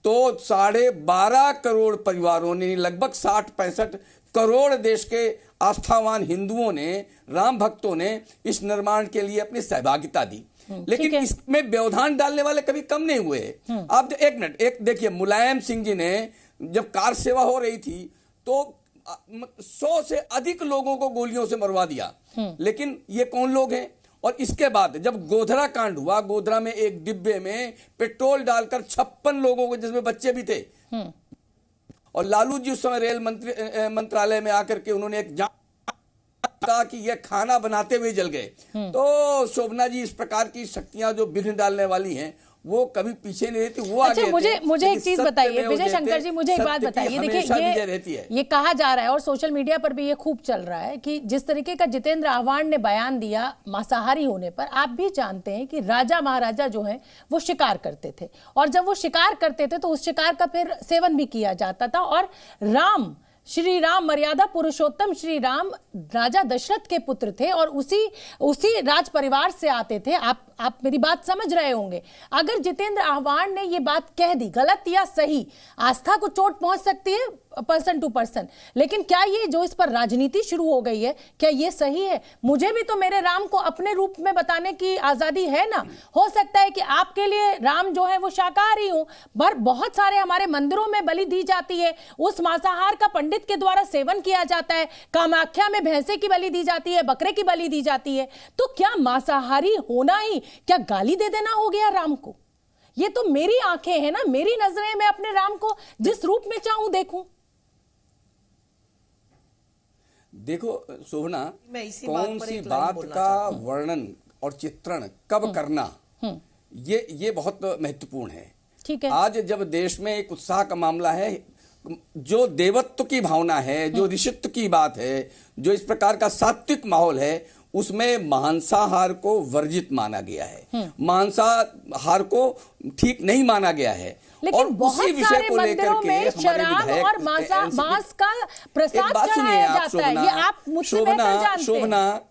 तो 12.5 करोड़ परिवारों ने, लगभग 60-65 करोड़ देश के आस्थावान हिंदुओं ने, राम भक्तों ने इस निर्माण के लिए अपनी सहभागिता दी। लेकिन इसमें व्यवधान डालने वाले कभी कम नहीं हुए। आप एक मिनट, एक देखिए, मुलायम सिंह जी ने जब कार सेवा हो रही थी तो 100 से अधिक लोगों को गोलियों से मरवा दिया। लेकिन ये कौन लोग हैं? और इसके बाद जब गोधरा कांड हुआ, गोधरा में एक डिब्बे में पेट्रोल डालकर 56 लोगों को, जिसमें बच्चे भी थे, और लालू जी उस समय रेल मंत्रालय में आकर के उन्होंने एक कहा कि ये खाना बनाते हुए जल गए। तो शोभना जी, इस प्रकार की शक्तियां जो विघ्न डालने वाली हैं वो कभी पीछे नहीं रहती, वो अच्छा, आगे मुझे एक चीज बताइए विजय शंकर जी, मुझे एक बात बताइए। देखिए ये कहा जा रहा है और सोशल मीडिया पर भी ये खूब चल रहा है कि जिस तरीके का जितेंद्र आह्वान ने बयान दिया मांसाहारी होने पर, आप भी जानते हैं कि राजा महाराजा जो हैं वो शिकार करते थे, और जब वो शिकार करते थे तो उस शिकार का फिर सेवन भी किया जाता था। और श्री राम मर्यादा पुरुषोत्तम श्री राम राजा दशरथ के पुत्र थे और उसी राज परिवार से आते थे। आप मेरी बात समझ रहे होंगे। अगर जितेंद्र आह्वान ने ये बात कह दी, गलत या सही, आस्था को चोट पहुंच सकती है पर्सन टू पर्सन, लेकिन क्या ये जो इस पर राजनीति शुरू हो गई है, क्या ये सही है? मुझे भी तो मेरे राम को अपने रूप में बताने की आजादी है ना। हो सकता है कि आपके लिए राम जो है वो शाकाहारी हो, पर बहुत सारे हमारे मंदिरों में बलि दी जाती है, उस मांसाहार का पंडित के द्वारा सेवन किया जाता है। कामाख्या में भैंसे की बलि दी जाती है, बकरे की बलि दी जाती है। तो क्या मांसाहारी होना ही क्या गाली दे देना हो गया राम को? ये तो मेरी आंखें हैं ना, मेरी नजरें, मैं अपने राम को जिस रूप में चाहूं देखूं। देखो शोभना, कौन सी बात का वर्णन और चित्रण कब करना, ये बहुत महत्वपूर्ण है। ठीक है। आज जब देश में एक उत्साह का मामला है, जो देवत्व की भावना है, जो ऋषित्व की बात है, जो इस प्रकार का सात्विक माहौल है, उसमें मांसाहार को वर्जित माना गया है, मांसाहार को ठीक नहीं माना गया है। लेकिन और बहुत उसी विषय को लेकर के शराब और मांस का प्रसाद चढ़ाया जाता है। ये आप मुझसे बेहतर जानते हैं।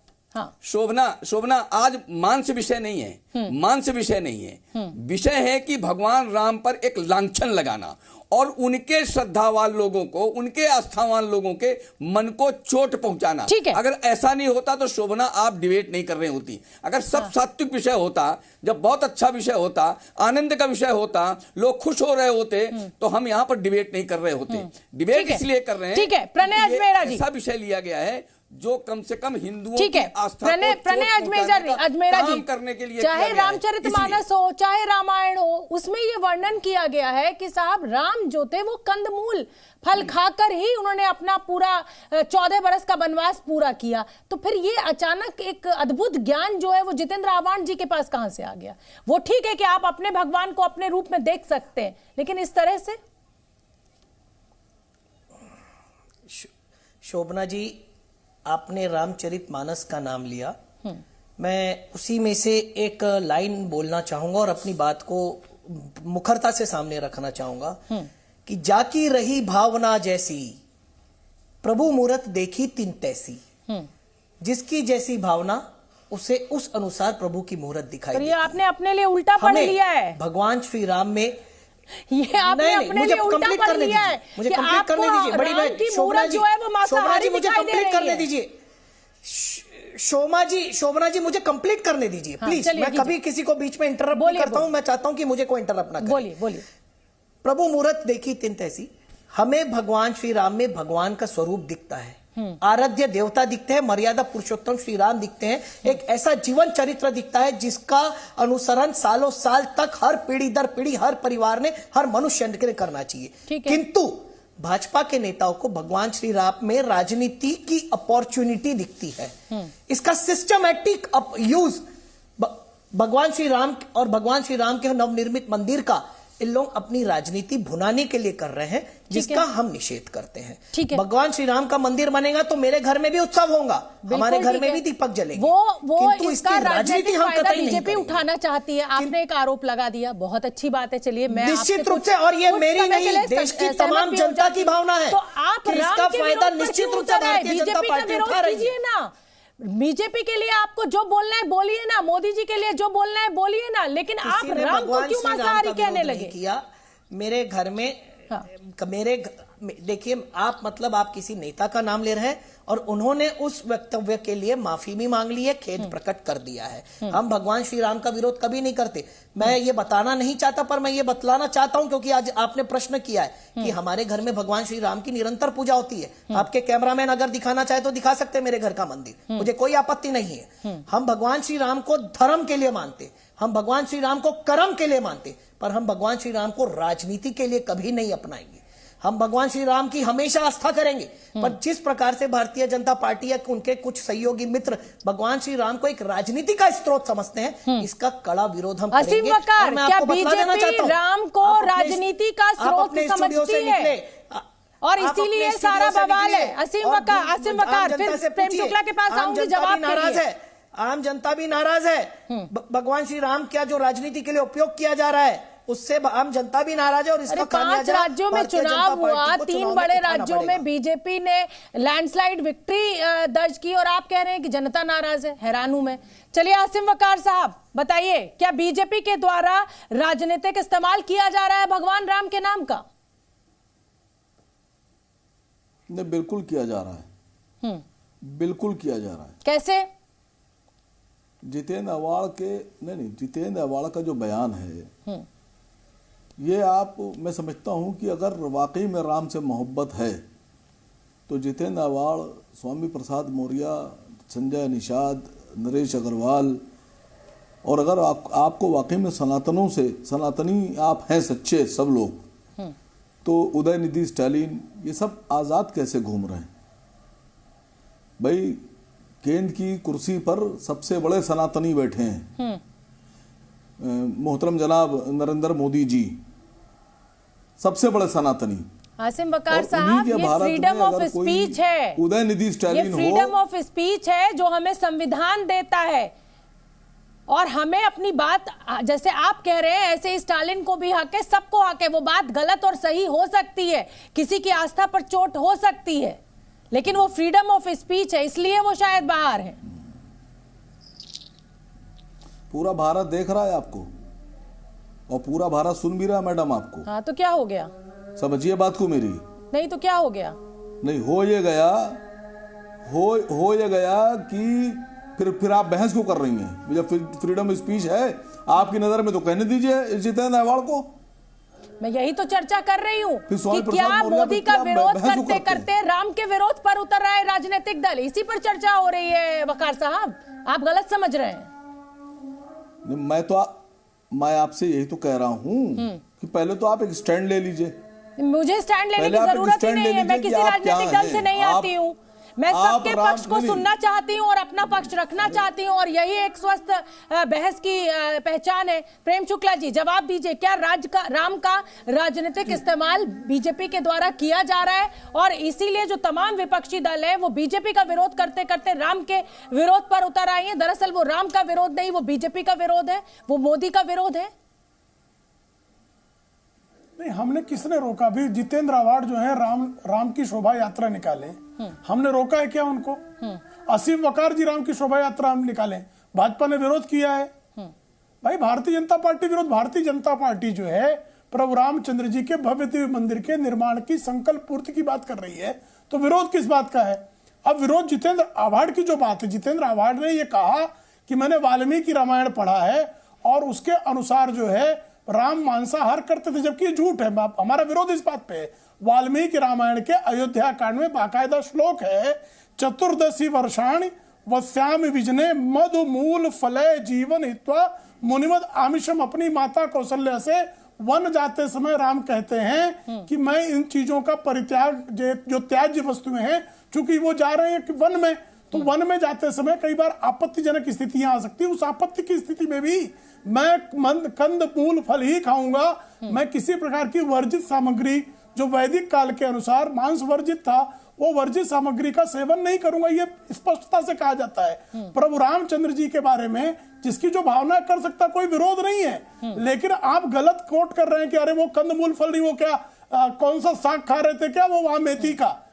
शोभना, आज मांस विषय नहीं है, मांस विषय नहीं है। विषय है कि भगवान राम पर एक लांछन लगाना और उनके श्रद्धावान लोगों को, उनके आस्थावान लोगों के मन को चोट पहुंचाना। अगर ऐसा नहीं होता तो शोभना आप डिबेट नहीं कर रही होती। अगर सब सात्विक विषय होता, जब बहुत अच्छा विषय होता, आनंद का विषय होता, लोग खुश हो रहे होते, तो हम यहाँ पर डिबेट नहीं कर रहे होते। डिबेट इसलिए कर रहे हैं, ठीक है, प्रणय अजमेरा जी, ऐसा विषय लिया गया है जो कम से कम हिंदुओं की आस्था को प्रणय अजमेरा जी करने के लिए, चाहे रामचरितमानस हो चाहे रामायण हो, उसमें ये वर्णन किया गया है कि साहब राम जो थे वो कंदमूल फल खाकर ही उन्होंने अपना पूरा 14 बरस का वनवास पूरा किया। तो फिर ये अचानक एक अद्भुत ज्ञान जो है वो जितेंद्र आह्वान जी के पास कहां से आ गया? वो ठीक है कि आप अपने भगवान को अपने रूप में देख सकते हैं, लेकिन इस तरह से। शोभना जी, आपने रामचरितमानस का नाम लिया, मैं उसी में से एक लाइन बोलना चाहूंगा और अपनी बात को मुखरता से सामने रखना चाहूंगा कि जाकी रही भावना जैसी, प्रभु मूरत देखी तिन तैसी। जिसकी जैसी भावना, उसे उस अनुसार प्रभु की मूरत दिखाई। तो ये आपने अपने लिए उल्टा पढ़ लिया है। भगवान श्री राम में ये आपने अपने लिए उल्टा पढ़ लिया है। मुझे कंप्लीट करने दीजिए बड़ी बहन शोभना जी, मुझे कंप्लीट करने दीजिए। शोभना जी मुझे कंप्लीट करने दीजिए प्लीज। मैं कभी किसी को बीच में इंटरप्ट नहीं करता हूं, मैं चाहता हूं कि मुझे कोई इंटरप्ट ना करे। बोलिए। प्रभु मूरत देखी तिन तैसी, हमें भगवान श्री राम में भगवान का स्वरूप दिखता है, आराध्य देवता दिखते हैं, मर्यादा पुरुषोत्तम श्री राम दिखते हैं, एक ऐसा जीवन चरित्र दिखता है जिसका अनुसरण सालों साल तक हर पीढ़ी दर पीढ़ी हर परिवार ने, हर मनुष्य ने करना चाहिए। किंतु भाजपा के नेताओं को भगवान श्री राम में राजनीति की अपॉर्चुनिटी दिखती है। इसका सिस्टमैटिक यूज भगवान श्री राम और भगवान श्री राम के नवनिर्मित मंदिर का इन लोग अपनी राजनीति भुनाने के लिए कर रहे हैं, जिसका हम निषेध करते हैं। भगवान श्री राम का मंदिर बनेगा तो मेरे घर में भी उत्सव होगा, हमारे घर में भी दीपक जलेंगे। वो इसका राजनीतिक फायदा बीजेपी उठाना चाहती है। आपने एक आरोप लगा दिया, बहुत अच्छी बात है। चलिए, मैं निश्चित रूप से, और ये मेरी नहीं, देश की तमाम जनता की भावना है, तो आप इसका फायदा निश्चित रूप से भारतीय जनता पार्टी उठा रही है ना। बीजेपी के लिए आपको जो बोलना है बोलिए ना, मोदी जी के लिए जो बोलना है बोलिए ना, लेकिन आप राम को क्यों मांसाहारी कहने लगे? किया मेरे घर में, देखिए आप मतलब आप किसी नेता का नाम ले रहे हैं और उन्होंने उस वक्तव्य के लिए माफी भी मांग ली है, खेद प्रकट कर दिया है। हम भगवान श्री राम का विरोध कभी नहीं करते। मैं ये बताना नहीं चाहता, पर मैं ये बतलाना चाहता हूं क्योंकि आज आपने प्रश्न किया है कि हमारे घर में भगवान श्री राम की निरंतर पूजा होती है। आपके कैमरामैन अगर दिखाना चाहे तो दिखा सकते हैं मेरे घर का मंदिर, मुझे कोई आपत्ति नहीं है। हम भगवान श्री राम को धर्म के लिए मानते, हम भगवान श्री राम को कर्म के लिए मानते, पर हम भगवान श्री राम को राजनीति के लिए कभी नहीं अपनाएंगे। हम भगवान श्री राम की हमेशा आस्था करेंगे, पर जिस प्रकार से भारतीय जनता पार्टी या उनके कुछ सहयोगी मित्र भगवान श्री राम को एक राजनीति का स्रोत समझते हैं, इसका कड़ा विरोध हम करेंगे। असीम वकार, क्या बीजेपी राम को राजनीति का स्रोत समझती है और इसीलिए सारा बवाल है? असीम वकार, फिर प्रेम शुक्ला के पास आऊंगी जवाब के लिए। आम जनता भी नाराज है। भगवान श्री राम क्या जो राजनीति के लिए उपयोग किया जा रहा है उससे आम जनता भी नाराज है। और इसका 5 राज्यों में चुनाव हुआ, 3 बड़े राज्यों में बीजेपी ने लैंडस्लाइड विक्ट्री दर्ज की और आप कह रहे हैं कि जनता नाराज है। हैरान हूं मैं। चलिए असीम वकार साहब बताइए, क्या बीजेपी के द्वारा राजनीतिक इस्तेमाल किया जा रहा है भगवान राम के नाम का? नहीं, बिल्कुल किया जा रहा है, बिल्कुल किया जा रहा है। कैसे? जितेंद्र अवाड़ का जो बयान है, ये मैं समझता हूं कि अगर वाकई में राम से मोहब्बत है तो जितेंद्र अवाड़, स्वामी प्रसाद मौर्य, संजय निषाद, नरेश अग्रवाल, और अगर आपको वाकई में सनातनी आप हैं सच्चे सब लोग, तो उदयनिधि स्टालिन, ये सब आज़ाद कैसे घूम रहे हैं भाई? केंद्र की कुर्सी पर सबसे बड़े सनातनी बैठे हैं, मोहतरम जनाब नरेंद्र मोदी जी, सबसे बड़े सनातनी। आसिम वकार साहब, ये फ्रीडम ऑफ स्पीच है, उदयनिधि स्टालिन हो, ये फ्रीडम ऑफ स्पीच है जो हमें संविधान देता है, और हमें अपनी बात, जैसे आप कह रहे हैं ऐसे ही स्टालिन को भी हक है, सबको हक है। वो बात गलत और सही हो सकती है, किसी की आस्था पर चोट हो सकती है, लेकिन वो फ्रीडम ऑफ स्पीच है, इसलिए वो शायद बाहर है। पूरा भारत देख रहा है आपको, और पूरा भारत सुन भी रहा है मैडम आपको। हाँ, तो क्या हो गया? समझिए बात को मेरी। नहीं तो क्या हो गया? नहीं हो ये गया कि फिर आप बहस क्यों कर रही हैं? जब फ्रीडम स्पीच है आपकी नजर में तो कहने दीजिए जितेंद्र अवाड़ को। मैं यही तो चर्चा कर रही हूँ कि क्या मोदी का विरोध करते करते राम के विरोध पर उतर रहा है राजनीतिक दल, इसी पर चर्चा हो रही है। वकार साहब, आप गलत समझ रहे हैं। मैं आपसे यही तो कह रहा हूँ कि पहले तो आप एक स्टैंड ले लीजिए। मुझे स्टैंड लेने की जरूरत ही नहीं है, मैं किसी राजनीतिक दल से नहीं आती हूँ। मैं सबके पक्ष को सुनना चाहती हूँ और अपना पक्ष रखना चाहती हूँ, और यही एक स्वस्थ बहस की पहचान है। प्रेम शुक्ला जी जवाब दीजिए, क्या राम का राजनीतिक इस्तेमाल बीजेपी के द्वारा किया जा रहा है, और इसीलिए जो तमाम विपक्षी दल है वो बीजेपी का विरोध करते करते राम के विरोध पर उतर आए हैं? दरअसल वो राम का विरोध नहीं, वो बीजेपी का विरोध है, वो मोदी का विरोध है। नहीं, हमने किसने रोका? अभी जितेंद्र अवाड़ जो है राम की शोभा यात्रा निकाले, हमने रोका है क्या उनको? असीम वकार जी राम की शोभा यात्रा हम निकाले, भाजपा ने विरोध किया है। भाई भारतीय जनता पार्टी विरोध, भारतीय जनता पार्टी जो है प्रभु रामचंद्र जी के भव्य दिव्य मंदिर के निर्माण की संकल्प पूर्ति की बात कर रही है, तो विरोध किस बात का है? अब विरोध जितेंद्र अवाड़ की जो बात है, जितेंद्र अवाड़ ने ये कहा कि मैंने वाल्मीकि रामायण पढ़ा है और उसके अनुसार जो है राम मांसाहार करते थे, जबकि झूठ है। हमारा विरोध इस बात पे है। वाल्मीकि रामायण के अयोध्या कांड में बाकायदा श्लोक है, चतुर्दशी वर्षाणि वस्यामि विजने मधु मूल फले जीवन हित्वा मुनिवद आमिषम। अपनी माता कौशल्या से वन जाते समय राम कहते हैं कि मैं इन चीजों का परित्याग, जो त्याज्य वस्तुएं हैं, चूंकि वो जा रहे हैं वन में, तो वन में जाते समय कई बार आपत्तिजनक स्थितियां आ सकती है। उस आपत्ति की स्थिति में भी मैं कंद मूल फल ही खाऊंगा, मैं किसी प्रकार की वर्जित सामग्री, जो वैदिक काल के अनुसार मांस वर्जित था, वो वर्जित सामग्री का सेवन नहीं करूंगा, ये स्पष्टता से कहा जाता है। प्रभु रामचंद्र जी के बारे में जिसकी जो भावना कर सकता, कोई विरोध नहीं है, लेकिन आप गलत कोट कर रहे हैं कि अरे वो कंदमूल फल नहीं, वो क्या कौन सा साग खा रहे थे क्या, वो वहां मेथी का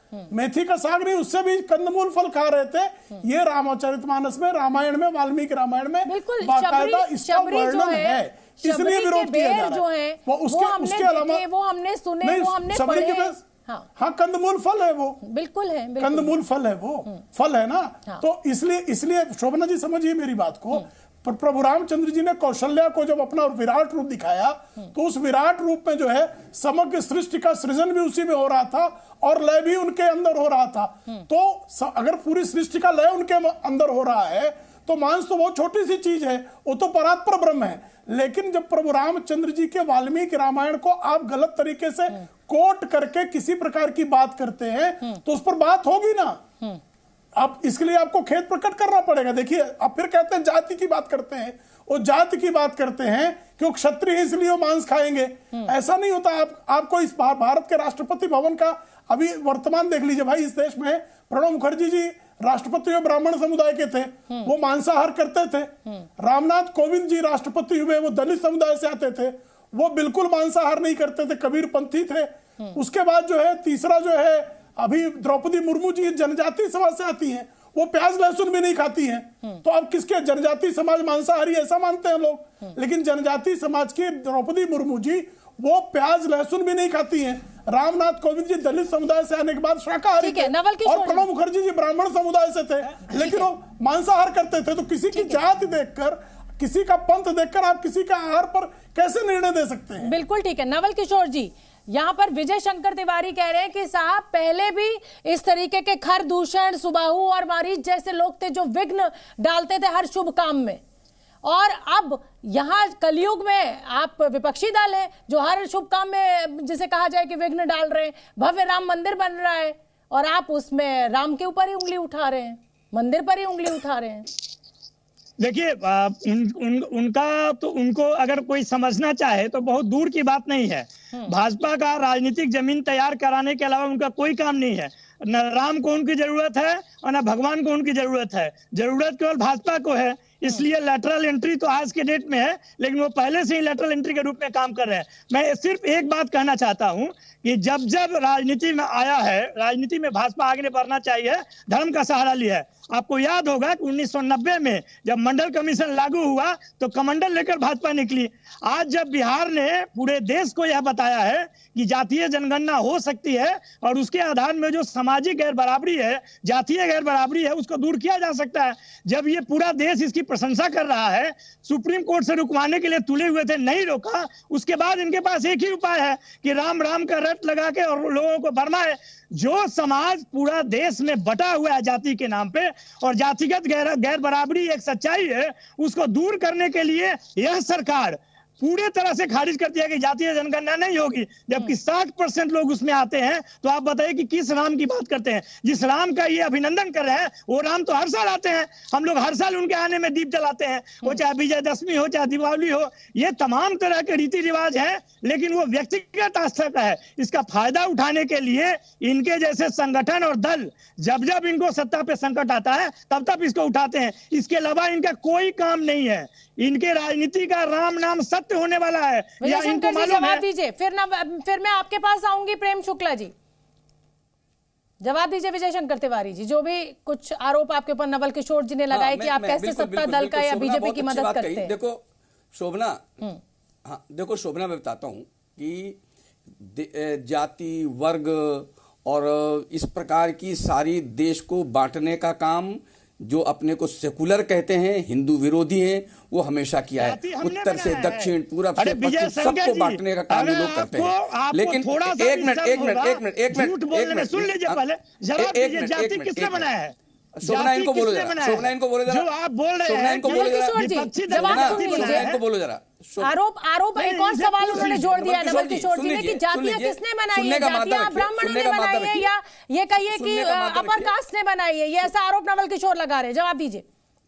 साग नहीं, उससे भी कंदमूल फल खा रहे थे। ये रामचरितमानस में, रामायण में, वाल्मीकि रामायण में बाकायदा इसका वर्णन है, इसलिए विरोध किया जा रहा है। वो उसके अलावा वो हमने सुने, वो हमने पढ़े। हाँ, कंदमूल फल है वो, बिल्कुल है, कंदमूल फल है वो, फल है ना। तो इसलिए शोभना जी समझिए मेरी बात को, प्रभु रामचंद्र जी ने कौशल्या को जब अपना विराट रूप दिखाया, तो उस विराट रूप में जो है समग्र सृष्टि का सृजन भी उसी में हो रहा था और लय भी उनके अंदर हो रहा था। तो अगर पूरी सृष्टि का लय उनके अंदर हो रहा है, तो मांस तो बहुत छोटी सी चीज है, वो तो परात्पर ब्रह्म है। लेकिन जब प्रभु रामचंद्र जी के वाल्मीकि रामायण को आप गलत तरीके से कोट करके किसी प्रकार की बात करते हैं तो उस पर बात होगी ना। आप इसके लिए आपको खेद प्रकट करना पड़ेगा। देखिए, आप फिर कहते हैं जाति की बात करते हैं, वो जाति की बात करते हैं कि वो क्षत्रिय इसलिए वो मांस खाएंगे। ऐसा नहीं होता। आपको इस भारत के राष्ट्रपति भवन का अभी वर्तमान देख लीजिए भाई। इस देश में प्रणब मुखर्जी जी राष्ट्रपति हुए ब्राह्मण समुदाय के थे, वो मांसाहार करते थे। रामनाथ कोविंद जी राष्ट्रपति हुए, वो दलित समुदाय से आते थे, वो बिल्कुल मांसाहार नहीं करते थे, कबीरपंथी थे। उसके बाद जो है तीसरा जो है अभी द्रौपदी मुर्मू जी जनजाति समाज से आती हैं, वो प्याज लहसुन भी नहीं खाती हैं। तो अब किसके जनजाति समाज मांसाहारी ऐसा मानते हैं लोग, लेकिन जनजाति समाज की द्रौपदी मुर्मू जी वो प्याज लहसुन भी नहीं खाती हैं। रामनाथ कोविंद जी दलित समुदाय से आने के बाद शाकाहारी थे, और प्रणब मुखर्जी जी ब्राह्मण समुदाय से थे, लेकिन वो मांसाहार करते थे। तो किसी की जाति देखकर, किसी का पंथ देखकर आप किसी का आहार पर कैसे निर्णय दे सकते हैं? बिल्कुल ठीक है। नवल किशोर जी, यहाँ पर विजय शंकर तिवारी कह रहे हैं कि साहब पहले भी इस तरीके के खर दूषण, सुबाहु और मारीच जैसे लोग थे जो विघ्न डालते थे हर शुभ काम में, और अब यहाँ कलयुग में आप विपक्षी दल है जो हर शुभ काम में जिसे कहा जाए कि विघ्न डाल रहे हैं। भव्य राम मंदिर बन रहा है और आप उसमें राम के ऊपर ही उंगली उठा रहे हैं, मंदिर पर ही उंगली उठा रहे हैं। देखिए, उनका तो, उनको अगर कोई समझना चाहे तो बहुत दूर की बात नहीं है। भाजपा का राजनीतिक जमीन तैयार कराने के अलावा उनका कोई काम नहीं है। न राम को उनकी जरूरत है और न भगवान को उनकी जरूरत है। जरूरत केवल भाजपा को है। इसलिए लेटरल एंट्री तो आज के डेट में है, लेकिन वो पहले से ही लेटरल एंट्री के रूप में काम कर रहे हैं। मैं सिर्फ एक बात कहना चाहता हूं कि जब जब राजनीति में आया है, राजनीति में भाजपा आगे बढ़ना चाहिए, धर्म का सहारा लिया है। आपको याद होगा कि 1990 में जब मंडल कमीशन लागू हुआ तो कमंडल लेकर भाजपा निकली। आज जब बिहार ने पूरे देश को यह बताया है कि जातीय जनगणना हो सकती है और उसके आधार में जो सामाजिक गैर बराबरी है, जातीय गैर बराबरी है, उसको दूर किया जा सकता है। जब ये पूरा देश इसकी प्रशंसा कर रहा है, सुप्रीम कोर्ट से रुकवाने के लिए तुले हुए थे, नहीं रोका। उसके बाद इनके पास एक ही उपाय है कि राम राम का रट लगा के और लोगों को भरमाए। जो समाज पूरा देश में बटा हुआ है जाति के नाम पे, और जातिगत गैर बराबरी एक सच्चाई है, उसको दूर करने के लिए यह सरकार पूरे तरह से खारिज कर दिया कि जातीय जनगणना नहीं होगी, जबकि 60% लोग उसमें आते हैं। तो आप बताइए कि किस राम की बात करते हैं? जिस राम का ये अभिनंदन कर रहे हैं वो राम तो हर साल आते हैं। हम लोग हर साल उनके आने में दीप जलाते हैं, वो चाहे विजयदशमी हो, चाहे दीपावली हो। ये तमाम तरह के रीति रिवाज हैं, लेकिन वो व्यक्तिगत आस्था का है। इसका फायदा उठाने के लिए इनके जैसे संगठन और दल जब जब इनको सत्ता पे संकट आता है तब तब इसको उठाते हैं। इसके अलावा इनका कोई काम नहीं है। इनके राजनीति का राम नाम सत्य होने वाला है या इनको मालूम है? दीजिए, फिर मैं आपके पास आऊंगी। प्रेम शुक्ला जी, जवाब दीजिए। विजय शंकर तिवारी जी, जो भी कुछ आरोप आपके ऊपर नवल किशोर जी ने लगाए कि आप कैसे सत्ता दल का या बीजेपी की मदद करते हैं। देखो शोभना, हाँ देखो शोभना, मैं बताता हूँ कि जाति, वर्ग और इस प्रकार की सारी देश को बांटने का काम जो अपने को सेकुलर कहते हैं, हिंदू विरोधी हैं, वो हमेशा किया है। उत्तर से दक्षिण, पूरब से पश्चिम, सबको बांटने का काम ये लोग करते हैं। लेकिन एक मिनट सुन लीजिए पहले, जवाब दीजिए। जाति किसने बनाया है? शोभना इनको बोलो जरा, शोभना इनको बोलो जरा, जो आप बोल रहे हैं, शोभना इनको बोलो जरा, शोभना इनको बोलो जरा। आरोप एक और सवाल उन्होंने जोड़ दिया नवल किशोर जी ने कि जातियां किसने बनाई है? जातियां ब्राह्मणों ने बनाई है या ये कहिए कि अपर कास्ट ने बनाई है? ये ऐसा आरोप नवल किशोर लगा रहे हैं। जवाब दीजिए।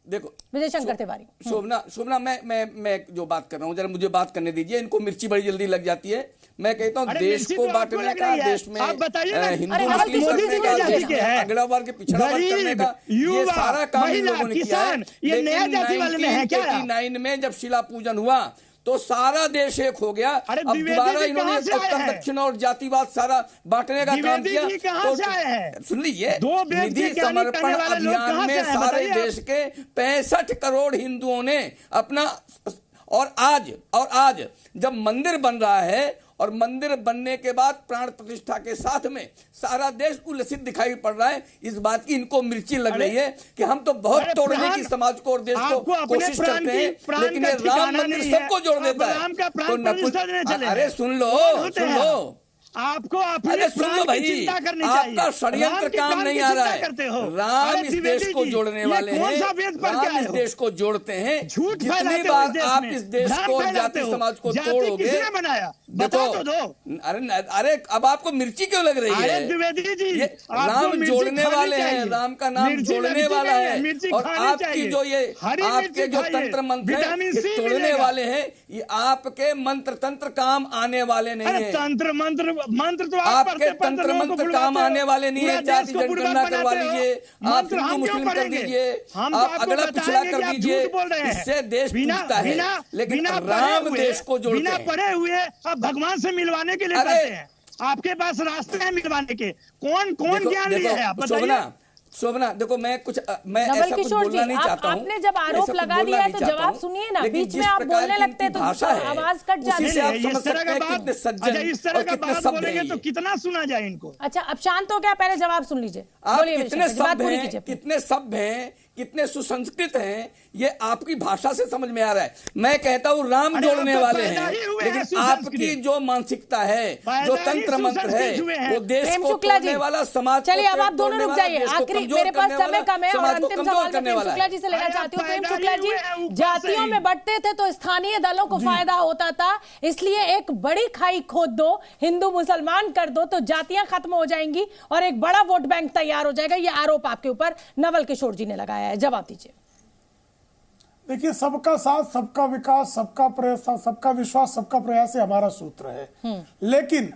देखो विजय शंकर तिवारी, शोभना, मैं जो बात कर रहा हूँ जरा मुझे बात करने दीजिए। इनको मिर्ची बड़ी जल्दी लग जाती है। मैं कहता हूँ देश को बांटने का, देश में हिंदू मुस्लिम करने का, अगला वर्ग पिछड़ा वर्ग करने का, ये सारा काम इन लोगों ने किया है। लेकिन 1989 में जब शिला पूजन हुआ तो सारा देश एक हो गया। अब दोबारा इन्होंने उत्तर दक्षिण और जातिवाद सारा बांटने का काम किया। तो सुन लीजिए, निधि समर्पण अभियान में सारे देश के 65 करोड़ हिंदुओं ने अपना, और आज जब मंदिर बन रहा है और मंदिर बनने के बाद प्राण प्रतिष्ठा के साथ में सारा देश उल्लसित दिखाई पड़ रहा है। इस बात की इनको मिर्ची लग रही है कि हम तो बहुत तोड़ने की समाज को और देश को कोशिश करते हैं, लेकिन ये राम मंदिर सबको जोड़ देता है। तो अरे सुन लो, आपको अपने अरे सुन लो भाई, चिंता करनी चाहिए। आपका षड्यंत्र काम नहीं आ रहा है। राम इस देश को जोड़ने वाले हैं, राम इस देश को जोड़ते हैं। जितनी बार आप इस देश को, जाति समाज को तोड़ोगे, देखो अरे अब आपको मिर्ची क्यों लग रही है? द्विवेदी जी, ये राम जोड़ने वाले हैं, राम का नाम जोड़ने वाला है, और आपकी जो ये आपके जो तंत्र मंत्र है तोड़ने वाले हैं, ये आपके मंत्र तंत्र काम आने वाले नहीं है। तंत्र मंत्र तो आपके तंत्र मंत्र काम आने वाले नहीं है। जाति जनगणना करवा लीजिए, आप हिंदू मुस्लिम कर दीजिए, आप अगला पिछड़ा कर दीजिए, इससे देश टूटता है। लेकिन राम देश को जोड़ते हैं। बिना पढ़े हुए आप भगवान से मिलवाने के लिए करते हैं। आपके पास रास्ते हैं मिलवाने के। कौन ज्ञान लिया है आप बताइए। शोभना देखो, मैं ऐसा कुछ बोलना नहीं चाहता हूं। आपने जब आरोप लगा दिया है तो जवाब सुनिए ना, बीच में आप बोलने लगते हैं तो आवाज कट जाती है। इस तरह का बात बोलेंगे तो कितना सुना जाए इनको। अच्छा, अब शांत हो गया, पहले जवाब सुन लीजिए। आप कितने सभ्य हैं, कितने सुसंस्कृत हैं, ये आपकी भाषा से समझ में आ रहा है। मैं कहता हूँ राम जोड़ने वाले हैं, लेकिन आपकी जो मानसिकता है, जो तंत्र मंत्र है, वो देश को तोड़ने वाला, समाज को। चलिए अब आप दोनों रुक जाइए, आखिरी मेरे पास समय कम है और अंतिम सवाल मैं प्रेम शुक्ला जी से लेना चाहती हूँ। प्रेम शुक्ला जी, जातियों में बढ़ते थे तो स्थानीय दलों को फायदा होता था, इसलिए एक बड़ी खाई खोद दो, हिंदू मुसलमान कर दो तो जातियां खत्म हो जाएंगी और एक बड़ा वोट बैंक तैयार हो जाएगा। ये आरोप आपके ऊपर नवल किशोर जी ने लगाया है, जवाब दीजिए। देखिए, सबका साथ, सबका विकास, सबका प्रयास, सबका विश्वास, सबका प्रयास है हमारा सूत्र है। लेकिन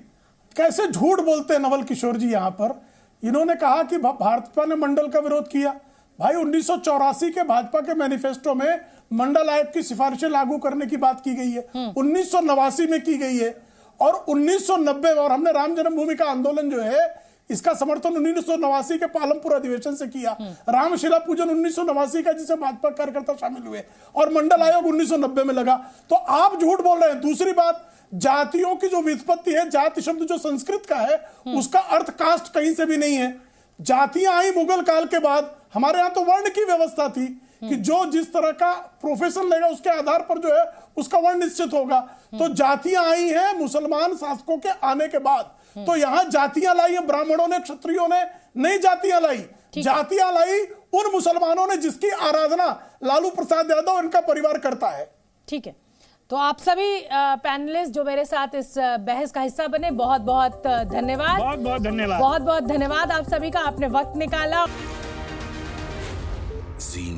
कैसे झूठ बोलते हैं नवल किशोर जी यहाँ पर। इन्होंने कहा कि भाजपा ने मंडल का विरोध किया। भाई 1984 के भाजपा के मैनिफेस्टो में मंडल आयोग की सिफारिशें लागू करने की बात की गई है, 1989 में की गई है, और 1990 और हमने राम जन्मभूमि का आंदोलन जो है इसका समर्थन 1989 के पालमपुर अधिवेशन से किया। रामशिला पूजन 1989 का, जिसे भाजपा कार्यकर्ता शामिल हुए, और मंडल आयोग 1990 में लगा। तो आप झूठ बोल रहे हैं। दूसरी बात, जातियों की जो व्युत्पत्ति है, जाति शब्द जो संस्कृत का है, उसका अर्थ कास्ट कहीं से भी नहीं है। जातियां आई मुगल काल के बाद। हमारे यहाँ तो वर्ण की व्यवस्था थी कि जो जिस तरह का प्रोफेशन लेगा उसके आधार पर जो है उसका वर्ण निश्चित होगा। तो जातियां आई हैं मुसलमान शासकों के आने के बाद। तो यहां जातियां लाई हैं ब्राह्मणों ने, क्षत्रियों ने नहीं जातियां लाई। जातियां लाई उन मुसलमानों ने जिसकी आराधना लालू प्रसाद यादव और इनका परिवार करता है। ठीक है, तो आप सभी पैनलिस्ट जो मेरे साथ इस बहस का हिस्सा बने, बहुत बहुत धन्यवाद। बहुत धन्यवाद। बहुत बहुत धन्यवाद आप सभी का, आपने वक्त निकाला। जी